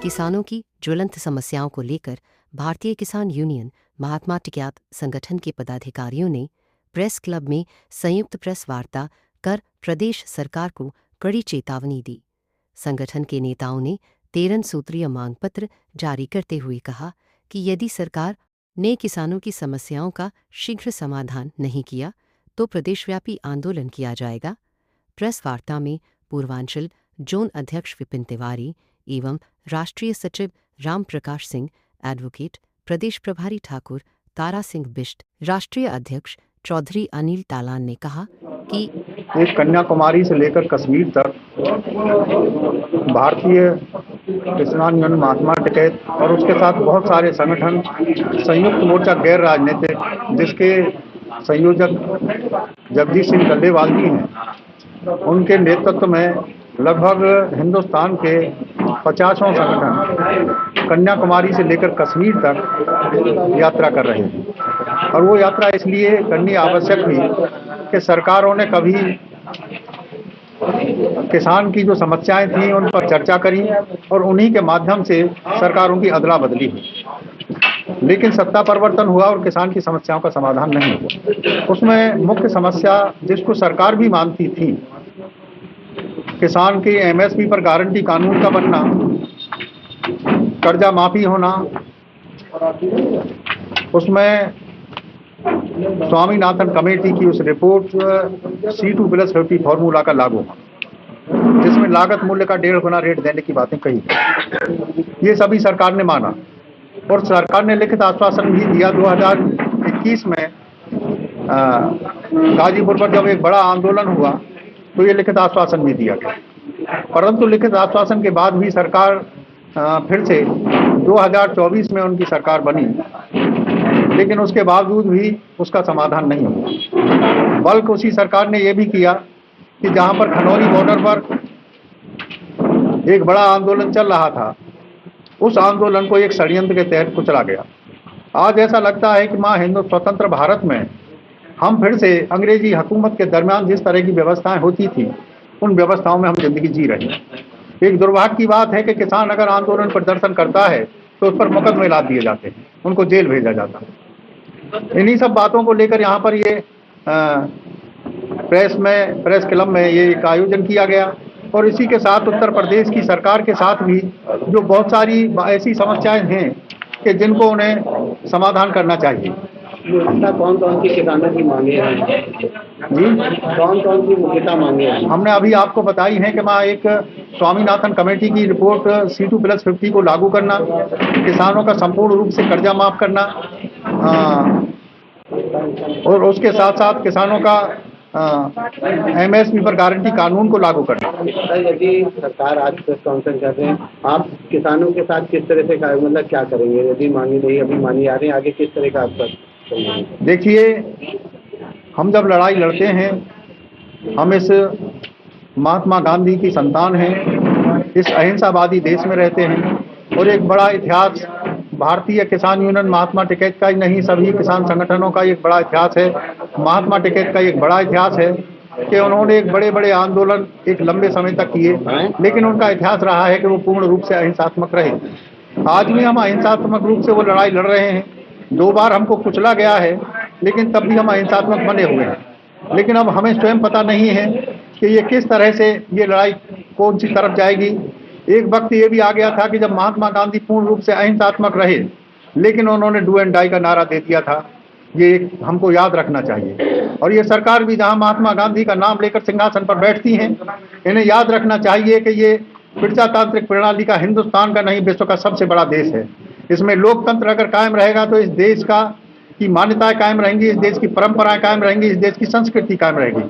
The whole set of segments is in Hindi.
किसानों की ज्वलंत समस्याओं को लेकर भारतीय किसान यूनियन महात्मा टिकैत संगठन के पदाधिकारियों ने प्रेस क्लब में संयुक्त प्रेस वार्ता कर प्रदेश सरकार को कड़ी चेतावनी दी। संगठन के नेताओं ने 13 सूत्रीय मांग पत्र जारी करते हुए कहा कि यदि सरकार ने किसानों की समस्याओं का शीघ्र समाधान नहीं किया तो प्रदेशव्यापी आंदोलन किया जाएगा। प्रेस वार्ता में पूर्वांचल जोन अध्यक्ष विपिन तिवारी एवं राष्ट्रीय सचिव राम प्रकाश सिंह, एडवोकेट प्रदेश प्रभारी ठाकुर तारा सिंह बिष्ट, राष्ट्रीय अध्यक्ष चौधरी अनिल तालान ने कहा कि एक कन्याकुमारी से लेकर कश्मीर तक भारतीय किसान यूनियन महात्मा टिकैत और उसके साथ बहुत सारे संगठन संयुक्त मोर्चा गैर राजनीतिक, जिसके संयोजक जगदीश सिंह डल्लेवाल जी हैं, उनके नेतृत्व में लगभग हिंदुस्तान के 50 संगठन कन्याकुमारी से लेकर कश्मीर तक यात्रा कर रहे हैं। और वो यात्रा इसलिए करनी आवश्यक थी कि सरकारों ने कभी किसान की जो समस्याएं थी उन पर चर्चा करी और उन्हीं के माध्यम से सरकारों की अदला बदली हुई, लेकिन सत्ता परिवर्तन हुआ और किसान की समस्याओं का समाधान नहीं हुआ। उसमें मुख्य समस्या जिसको सरकार भी मानती थी, किसान के एमएसपी पर गारंटी कानून का बनना, कर्जा माफी होना, उसमें स्वामीनाथन कमेटी की उस रिपोर्ट C2+50 फॉर्मूला का लागू होना, जिसमें लागत मूल्य का 1.5 गुना रेट देने की बातें कही गई। ये सभी सरकार ने माना और सरकार ने लिखित आश्वासन भी दिया। 2021 में गाजीपुर पर जब एक बड़ा आंदोलन हुआ तो ये लिखित आश्वासन भी दिया गया, परंतु लिखित आश्वासन के बाद भी सरकार फिर से 2024 में उनकी सरकार बनी, लेकिन उसके बावजूद भी उसका समाधान नहीं हुआ। बल्कि उसी सरकार ने यह भी किया कि जहां पर खनौरी बॉर्डर पर एक बड़ा आंदोलन चल रहा था, उस आंदोलन को एक षड्यंत्र के तहत कुचला गया। आज ऐसा लगता है कि हिंदू स्वतंत्र भारत में हम फिर से अंग्रेजी हुकूमत के दरमियान जिस तरह की व्यवस्थाएं होती थी, उन व्यवस्थाओं में हम जिंदगी जी रहे हैं। एक दुर्भाग्य की बात है कि किसान अगर आंदोलन प्रदर्शन करता है तो उस पर मुकदमे लाद दिए जाते हैं, उनको जेल भेजा जाता है। इन्हीं सब बातों को लेकर यहाँ पर ये प्रेस क्लब में ये एक आयोजन किया गया और इसी के साथ उत्तर प्रदेश की सरकार के साथ भी जो बहुत सारी ऐसी समस्याएं हैं कि जिनको उन्हें समाधान करना चाहिए। कौन कौन सी किसानों की मांगे हैं जी? कौन कौन सी मुख्यतः मांगे हैं? हमने अभी आपको बताई है कि एक स्वामीनाथन कमेटी की रिपोर्ट C2+50 को लागू करना, किसानों का संपूर्ण रूप से कर्जा माफ करना, और उसके साथ साथ किसानों का एमएसपी पर गारंटी कानून को लागू करना। यदि सरकार आज प्रेस कॉन्फ्रेंस कर रहे हैं, आप किसानों के साथ किस तरह से मतलब क्या करेंगे? यदि मांगी नहीं अभी मानी आ रही है, आगे किस तरह का आप देखिए, हम जब लड़ाई लड़ते हैं, हम इस महात्मा गांधी की संतान हैं, इस अहिंसावादी देश में रहते हैं और एक बड़ा इतिहास भारतीय किसान यूनियन महात्मा टिकैत का ही नहीं, सभी किसान संगठनों का एक बड़ा इतिहास है। महात्मा टिकैत का एक बड़ा इतिहास है कि उन्होंने एक बड़े बड़े आंदोलन एक लंबे समय तक किए, लेकिन उनका इतिहास रहा है कि वो पूर्ण रूप से अहिंसात्मक रहे। आज भी हम अहिंसात्मक रूप से वो लड़ाई लड़ रहे हैं। 2 बार हमको कुचला गया है, लेकिन तब भी हम अहिंसात्मक बने हुए हैं। लेकिन अब हमें स्वयं पता नहीं है कि ये किस तरह से ये लड़ाई कौन सी तरफ जाएगी। एक वक्त ये भी आ गया था कि जब महात्मा गांधी पूर्ण रूप से अहिंसात्मक रहे, लेकिन उन्होंने डू एंड डाई का नारा दे दिया था। ये हमको याद रखना चाहिए। और ये सरकार भी जहां महात्मा गांधी का नाम लेकर सिंहासन पर बैठती हैं, इन्हें याद रखना चाहिए कि ये प्रजातांत्रिक प्रणाली का हिंदुस्तान का नहीं, विश्व का सबसे बड़ा देश है। इसमें लोकतंत्र अगर कायम रहेगा तो इस देश की मान्यताएं कायम रहेंगी, इस देश की परंपराएं कायम रहेंगी, इस देश की संस्कृति कायम रहेगी।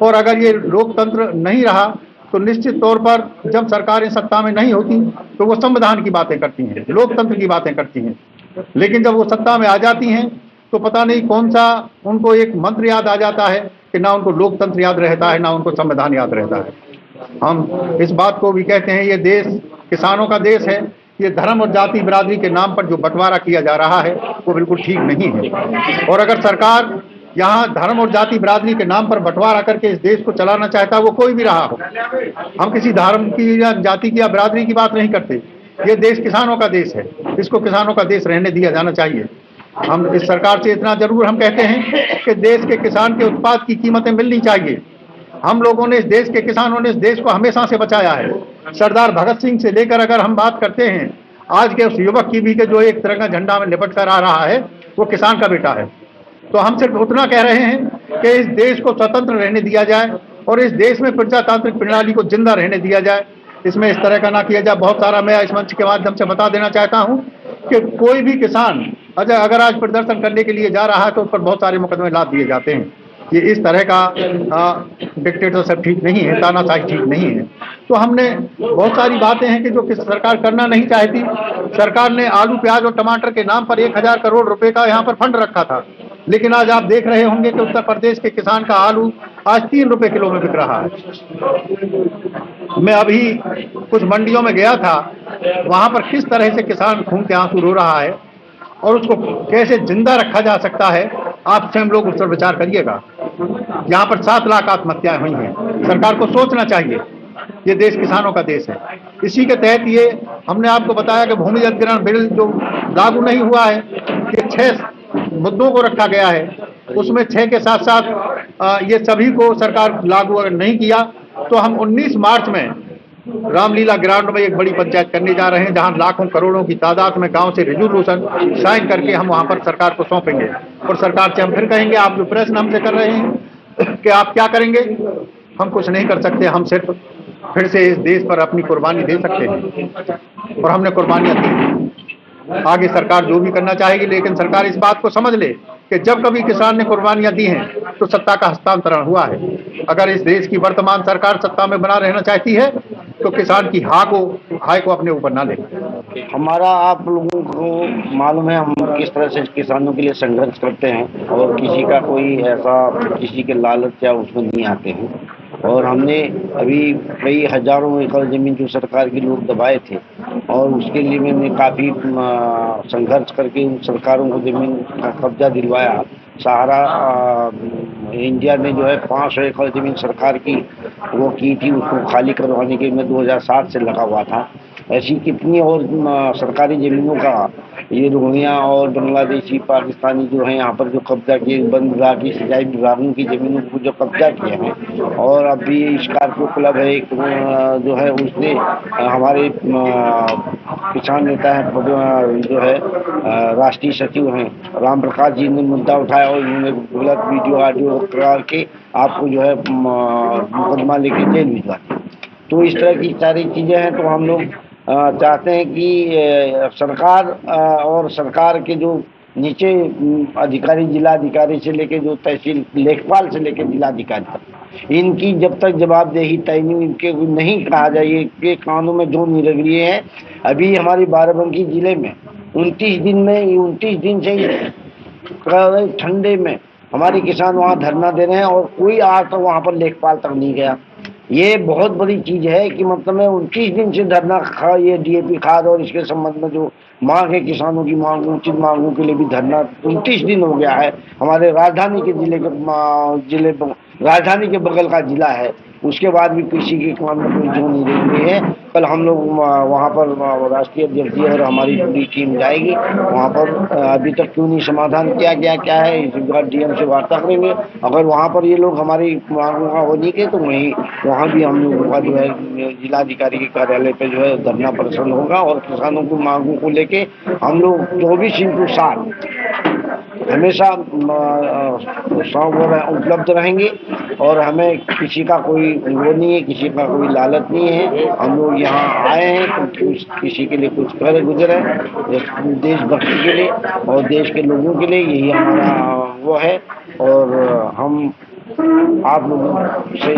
और अगर ये लोकतंत्र नहीं रहा तो निश्चित तौर पर जब सरकारें सत्ता में नहीं होती तो वो संविधान की बातें करती हैं, लोकतंत्र की बातें करती हैं, लेकिन जब वो सत्ता में आ जाती हैं तो पता नहीं कौन सा उनको एक मंत्र याद आ जाता है कि ना उनको लोकतंत्र याद रहता है, ना उनको संविधान याद रहता है। हम इस बात को भी कहते हैं, ये देश किसानों का देश है। ये धर्म और जाति बिरादरी के नाम पर जो बंटवारा किया जा रहा है वो बिल्कुल ठीक नहीं है। और अगर सरकार यहाँ धर्म और जाति बिरादरी के नाम पर बंटवारा करके इस देश को चलाना चाहता है, वो कोई भी रहा हो। हम किसी धर्म की या जाति की या बिरादरी की बात नहीं करते। ये देश किसानों का देश है, इसको किसानों का देश रहने दिया जाना चाहिए। हम इस सरकार से इतना जरूर हम कहते हैं कि देश के किसान के उत्पाद की कीमतें मिलनी चाहिए। हम लोगों ने, इस देश के किसानों ने इस देश को हमेशा से बचाया है। सरदार भगत सिंह से लेकर अगर हम बात करते हैं आज के उस युवक की भी के जो एक तिरंगा झंडा में लिपट कर आ रहा है, वो किसान का बेटा है। तो हम सिर्फ उतना कह रहे हैं कि इस देश को स्वतंत्र रहने दिया जाए और इस देश में प्रजातांत्रिक प्रणाली को जिंदा रहने दिया जाए। इसमें इस तरह का ना किया जाए। बहुत सारा मैं इस मंच के माध्यम से बता देना चाहता हूं कि कोई भी किसान अगर आज प्रदर्शन करने के लिए जा रहा है तो उस पर बहुत सारे मुकदमे लाद दिए जाते हैं। ये इस तरह का डिक्टेटरशिप ठीक नहीं है, तानाशाही ठीक नहीं है। तो हमने बहुत सारी बातें हैं कि जो सरकार करना नहीं चाहती। सरकार ने आलू, प्याज और टमाटर के नाम पर 1000 करोड़ रुपए का यहाँ पर फंड रखा था, लेकिन आज आप देख रहे होंगे कि उत्तर प्रदेश के किसान का आलू आज 3 रुपए किलो में बिक रहा है। मैं अभी कुछ मंडियों में गया था, वहां पर किस तरह से किसान खून के आंसू रो रहा है और उसको कैसे जिंदा रखा जा सकता है, आप स्वयं लोग उस पर विचार करिएगा। यहाँ पर 7 लाख आत्महत्याएं हुई हैं। सरकार को सोचना चाहिए, ये देश किसानों का देश है। इसी के तहत ये हमने आपको बताया कि भूमि अधिग्रहण बिल जो लागू नहीं हुआ है, ये 6 मुद्दों को रखा गया है। उसमें 6 के साथ साथ ये सभी को सरकार लागू अगर नहीं किया तो हम 19 मार्च में रामलीला ग्राउंड में एक बड़ी पंचायत करने जा रहे हैं, जहां लाखों करोड़ों की तादाद में गांव से रेजोल्यूशन साइन करके हम वहां पर सरकार को सौंपेंगे। और सरकार से हम फिर कहेंगे, आप जो प्रश्न हमसे कर रहे हैं कि आप क्या करेंगे, हम कुछ नहीं कर सकते। हम सिर्फ फिर से इस देश पर अपनी कुर्बानी दे सकते हैं और हमने कुर्बानियां दी। आगे सरकार जो भी करना चाहेगी, लेकिन सरकार इस बात को समझ ले कि जब कभी किसान ने कुर्बानियां दी हैं तो सत्ता का हस्तांतरण हुआ है। अगर इस देश की वर्तमान सरकार सत्ता में बना रहना चाहती है तो किसान की हाय को अपने ऊपर ना ले। हमारा आप लोगों को मालूम है हम किस तरह से किसानों के लिए संघर्ष करते हैं और किसी का कोई ऐसा किसी के लालच या उसमें नहीं आते हैं। और हमने अभी कई हजारों एकड़ जमीन जो सरकार के लोग दबाए थे और उसके लिए मैंने काफ़ी संघर्ष करके उन सरकारों को जमीन का कब्जा दिलवाया। सहारा इंडिया ने जो है 500 एकड़ जमीन सरकार की वो की थी, उसको खाली करवाने के मैं 2007 से लगा हुआ था। ऐसी कितनी और सरकारी ज़मीनों का ये रोहिंग्या और बांग्लादेशी पाकिस्तानी जो हैं यहाँ पर जो कब्जा किए, वन विभाग की सिंचाई विभागों की ज़मीनों को जो कब्जा किए हैं। और अभी स्कॉर्पियो क्लब है एक जो है उसने हमारे किसान नेता है जो है राष्ट्रीय सचिव हैं राम प्रकाश जी ने मुद्दा उठाया और उन्होंने गलत वीडियो ऑडियो करके आपको जो है मुकदमा लेके जेल भिजवा दिया। तो इस तरह की सारी चीज़ें हैं। तो हम लोग चाहते हैं कि सरकार और सरकार के जो नीचे अधिकारी, जिला अधिकारी से लेके जो तहसील लेखपाल से लेके जिला अधिकारी तक, इनकी जब तक जवाबदेही तय नहीं कहा जाए कि कानून में जो नहीं लग रही है। अभी हमारी बाराबंकी जिले में 29 दिन से ठंडे में हमारे किसान वहाँ धरना दे रहे हैं और कोई आज तक वहाँ पर लेखपाल तक नहीं गया। ये बहुत बड़ी चीज़ है कि मतलब में 29 दिन से धरना ये डीएपी खाद और इसके संबंध में जो मांग है किसानों की मांग, उचित मांगों के लिए भी धरना 29 दिन हो गया है। हमारे राजधानी के राजधानी के बगल का जिला है, उसके बाद भी किसी के काम में कोई जो नहीं रही है। कल हम लोग वहाँ पर राष्ट्रीय अध्यक्ष और हमारी पूरी टीम जाएगी वहाँ पर। अभी तक क्यों नहीं समाधान किया गया क्या है, इस बार डीएम से वार्ता करेंगे। अगर वहाँ पर ये लोग हमारी मांगों का हो नहीं के तो वहाँ भी हम लोगों का जो है जिलाधिकारी के कार्यालय पे जो है धरना प्रदर्शन होगा और किसानों की मांगों को लेके हम लोग 24/7 हमेशा उपलब्ध रहेंगे। और हमें किसी का कोई वो नहीं है, किसी का कोई लालच नहीं है। हम लोग यहाँ आए हैं तो किसी के लिए कुछ कर गुजरे देशभक्ति के लिए और देश के लोगों के लिए, यही हमारा वो है। और हम आप लोगों से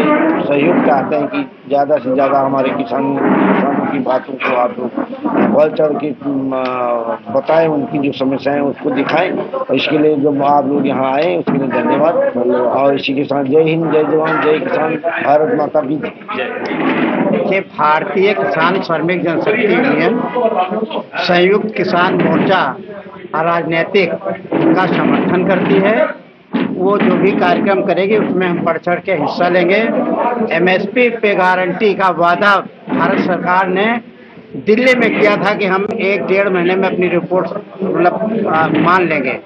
सहयोग चाहते हैं कि ज़्यादा से ज़्यादा हमारे किसानों की बातों को आप लोग बढ़ चढ़ के बताएं, उनकी जो समस्याएं उसको दिखाएं। और इसके लिए जब आप लोग यहाँ आए उसके लिए धन्यवाद। और इसी के साथ जय हिंद, जय जवान, जय किसान, भारत माता की देखिए, भारतीय किसान श्रमिक जनशक्ति यूनियन संयुक्त किसान मोर्चा राजनीतिक का समर्थन करती है वो जो भी कार्यक्रम करेगी उसमें हम बढ़ चढ़ के हिस्सा लेंगे। एमएसपी पे गारंटी का वादा भारत सरकार ने दिल्ली में किया था कि हम 1-1.5 महीने में अपनी रिपोर्ट मतलब मान लेंगे।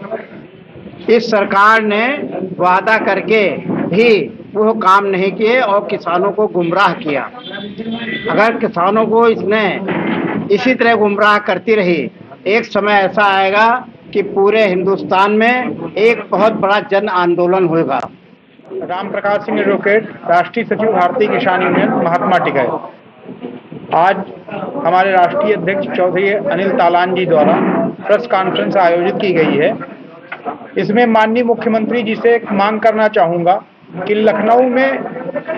इस सरकार ने वादा करके भी वो काम नहीं किए और किसानों को गुमराह किया। अगर किसानों को इसने इसी तरह गुमराह करती रही, एक समय ऐसा आएगा कि पूरे हिंदुस्तान में एक बहुत बड़ा जन आंदोलन होगा। राम प्रकाश सिंह एडवोकेट, राष्ट्रीय सचिव भारतीय किसान यूनियन महात्मा टिकैत। आज हमारे राष्ट्रीय अध्यक्ष चौधरी अनिल तालान जी द्वारा प्रेस कॉन्फ्रेंस आयोजित की गई है। इसमें माननीय मुख्यमंत्री जी से एक मांग करना चाहूँगा कि लखनऊ में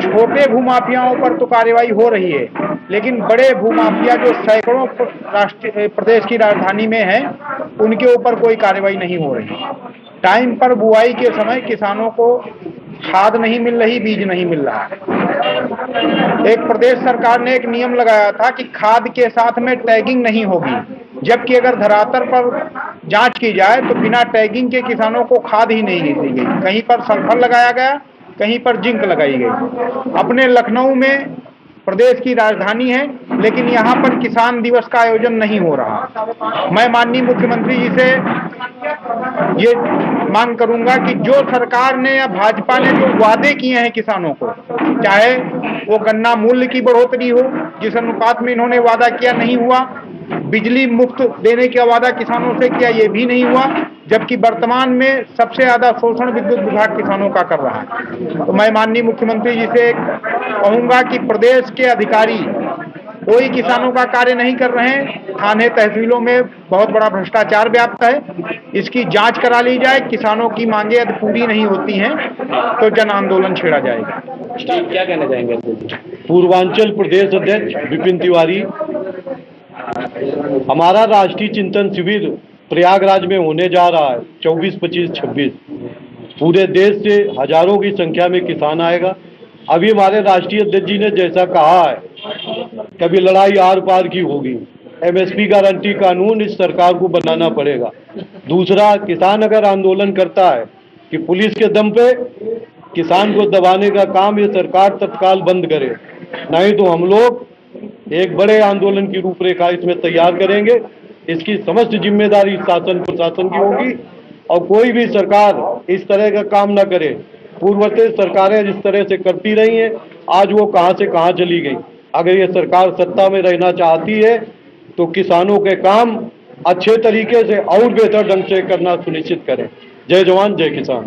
छोटे भूमाफियाओं पर तो कार्रवाई हो रही है, लेकिन बड़े भूमाफिया जो सैकड़ों प्रदेश की राजधानी में हैं, उनके ऊपर कोई कार्रवाई नहीं हो रही। टाइम पर बुआई के समय किसानों को खाद नहीं मिल रही, बीज नहीं मिल रहा। एक प्रदेश सरकार ने एक नियम लगाया था कि खाद के साथ में टैगिंग नहीं होगी, जबकि अगर धरातल पर जांच की जाए तो बिना टैगिंग के किसानों को खाद ही नहीं दी गई। कहीं पर सल्फर लगाया गया, कहीं पर जिंक लगाई गई। अपने लखनऊ में प्रदेश की राजधानी है, लेकिन यहाँ पर किसान दिवस का आयोजन नहीं हो रहा। मैं माननीय मुख्यमंत्री जी से ये मांग करूंगा कि जो सरकार ने या भाजपा ने जो वादे किए हैं किसानों को, चाहे वो गन्ना मूल्य की बढ़ोतरी हो जिस अनुपात में इन्होंने वादा किया नहीं हुआ, बिजली मुफ्त देने का वादा किसानों से किया ये भी नहीं हुआ, जबकि वर्तमान में सबसे ज्यादा शोषण विद्युत विभाग किसानों का कर रहा है। तो मैं माननीय मुख्यमंत्री जी से कहूंगा कि प्रदेश के अधिकारी कोई किसानों का कार्य नहीं कर रहे हैं। थाने तहसीलों में बहुत बड़ा भ्रष्टाचार व्याप्त है, इसकी जांच करा ली जाए। किसानों की मांगे यदि पूरी नहीं होती हैं तो जन आंदोलन छेड़ा जाएगा। क्या कहना चाहेंगे? पूर्वांचल प्रदेश अध्यक्ष विपिन तिवारी। हमारा राष्ट्रीय चिंतन शिविर प्रयागराज में होने जा रहा है 24, 25, 26। पूरे देश से हजारों की संख्या में किसान आएगा। अभी हमारे राष्ट्रीय अध्यक्ष जी ने जैसा कहा है, कभी लड़ाई आर पार की होगी। एमएसपी गारंटी कानून इस सरकार को बनाना पड़ेगा। दूसरा, किसान अगर आंदोलन करता है कि पुलिस के दम पे किसान को दबाने का काम ये सरकार तत्काल बंद करे, नहीं तो हम लोग एक बड़े आंदोलन की रूपरेखा इसमें तैयार करेंगे। इसकी समस्त जिम्मेदारी शासन प्रशासन की होगी और कोई भी सरकार इस तरह का काम ना करे। पूर्ववर्ती सरकारें जिस तरह से करती रही हैं, आज वो कहां से कहां चली गई। अगर ये सरकार सत्ता में रहना चाहती है तो किसानों के काम अच्छे तरीके से और बेहतर ढंग से करना सुनिश्चित करें। जय जवान, जय किसान।